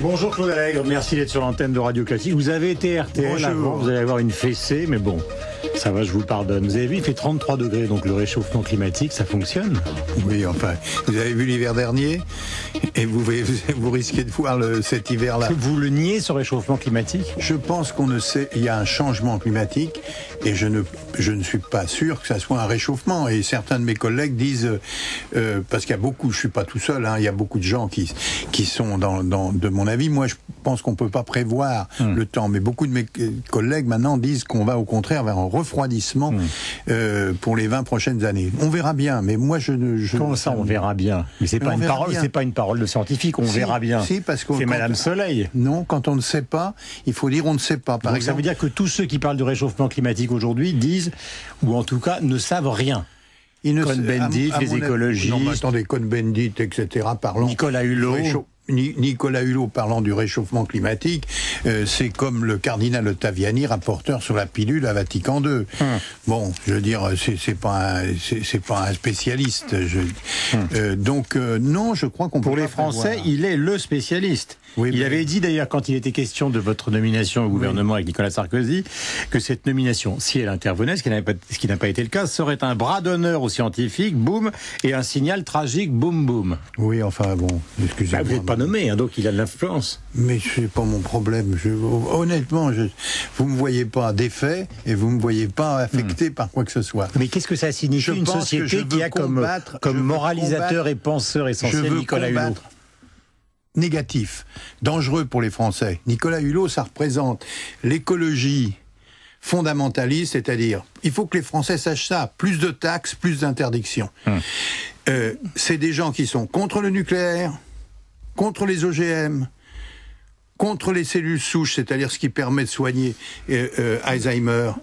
Bonjour Claude Allègre, merci d'être sur l'antenne de Radio Classique. Vous avez été RTL avant, vous allez avoir une fessée, mais bon, ça va, je vous pardonne. Vous avez vu, il fait 33 degrés, donc le réchauffement climatique, ça fonctionne. Oui, enfin, vous avez vu l'hiver dernier, et vous risquez de voir cet hiver-là. Vous le niez, ce réchauffement climatique? Je pense qu'on ne sait, il y a un changement climatique, et je ne suis pas sûr que ça soit un réchauffement. Et certains de mes collègues disent, parce qu'il y a beaucoup, je suis pas tout seul, hein, il y a beaucoup de gens qui sont de mon avis. Moi, je pense qu'on peut pas prévoir le temps, mais beaucoup de mes collègues maintenant disent qu'on va au contraire vers un refroidissement pour les 20 prochaines années. On verra bien, mais moi Comment ça, on verra bien? Mais c'est pas une parole, c'est pas une parole de scientifique. On verra bien. Si, parce que c'est Madame Soleil. Non, quand on ne sait pas, il faut dire on ne sait pas. Par exemple, ça veut dire que tous ceux qui parlent du réchauffement climatique aujourd'hui disent, ou en tout cas ne savent rien. Cohn-Bendit, les écologistes. Non, mais attendez, Cohn-Bendit, etc. Parlons. Nicolas Hulot. Nicolas Hulot parlant du réchauffement climatique, c'est comme le cardinal Ottaviani, rapporteur sur la pilule à Vatican II. Bon, je veux dire, c'est pas un spécialiste. Donc non, je crois qu'on pour les Français, il est le spécialiste. Oui, il avait dit d'ailleurs, quand il était question de votre nomination au gouvernement avec Nicolas Sarkozy, que cette nomination, si elle intervenait, ce qui n'a pas été le cas, serait un bras d'honneur aux scientifiques, boum, et un signal tragique, boum, boum. Oui, enfin bon, excusez-moi. Vous n'êtes pas nommé, hein, donc il a de l'influence. Mais c'est pas mon problème. Honnêtement, vous me voyez pas défait et vous me voyez pas affecté par quoi que ce soit. Mais qu'est-ce que ça signifie, une société qui a comme moralisateur et penseur essentiel Nicolas Hulot? Négatif, dangereux pour les Français. Nicolas Hulot, ça représente l'écologie fondamentaliste, c'est-à-dire, il faut que les Français sachent ça, plus de taxes, plus d'interdictions. C'est des gens qui sont contre le nucléaire, contre les OGM, contre les cellules souches, c'est-à-dire ce qui permet de soigner Alzheimer,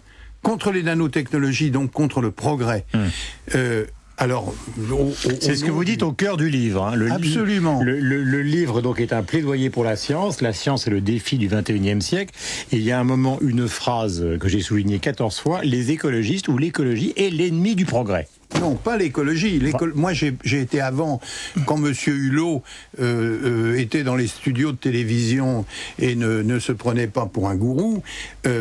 contre les nanotechnologies, donc contre le progrès. Alors, c'est ce que vous dites au cœur du livre. Hein. Absolument. Le livre donc est un plaidoyer pour la science. La science est le défi du 21e siècle. Et il y a un moment, une phrase que j'ai soulignée 14 fois, les écologistes ou l'écologie est l'ennemi du progrès. Non, pas l'écologie. Moi, j'ai été avant, quand Monsieur Hulot était dans les studios de télévision et ne se prenait pas pour un gourou.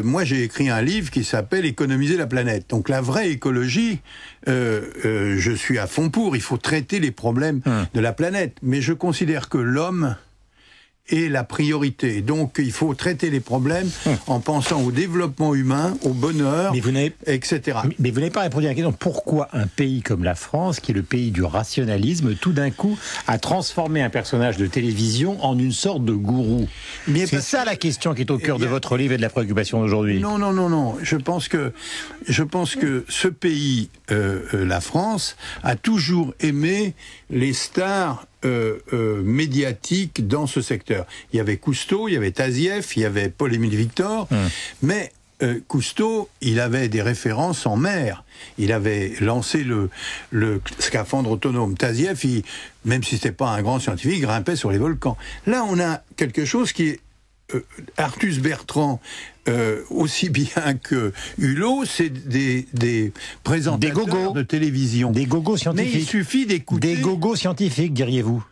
Moi, j'ai écrit un livre qui s'appelle Économiser la planète. Donc, la vraie écologie, je suis à fond pour. Il faut traiter les problèmes de la planète. Mais je considère que l'homme est la priorité. Donc, il faut traiter les problèmes en pensant au développement humain, au bonheur, etc. Mais vous n'avez pas répondu à la question. Pourquoi un pays comme la France, qui est le pays du rationalisme, tout d'un coup, a transformé un personnage de télévision en une sorte de gourou? C'est ça la question qui est au cœur de votre livre et de la préoccupation d'aujourd'hui. Non, non, non, non. Je pense que ce pays, la France, a toujours aimé les stars médiatiques dans ce secteur. Il y avait Cousteau, il y avait Tazieff, il y avait Paul-Émile Victor, mais Cousteau, il avait des références en mer. Il avait lancé le scaphandre autonome. Tazieff, même si c'était pas un grand scientifique, il grimpait sur les volcans. Là, on a quelque chose qui est Artus Bertrand, aussi bien que Hulot, c'est des présentateurs de télévision. Des gogos scientifiques. Mais il suffit d'écouter... Des gogos scientifiques, diriez-vous?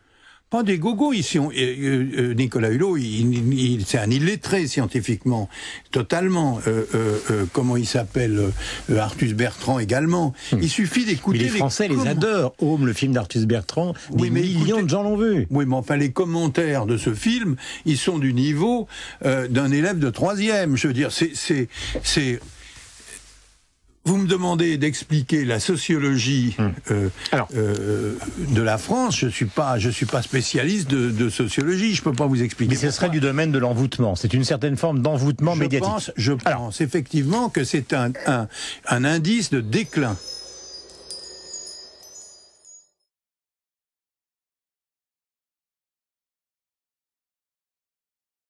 Pas des gogos, ici. Nicolas Hulot, c'est un illettré scientifiquement, totalement. Comment il s'appelle Artus Bertrand également. Il suffit d'écouter... Mais les Français les adorent. Home, le film d'Artus Bertrand, des millions de gens l'ont vu. Oui, mais enfin, les commentaires de ce film, ils sont du niveau d'un élève de 3e. Je veux dire, vous me demandez d'expliquer la sociologie de la France. Je suis pas spécialiste de sociologie. Je peux pas vous expliquer. Mais ce serait du domaine de l'envoûtement. C'est une certaine forme d'envoûtement médiatique. Je pense effectivement que c'est un indice de déclin.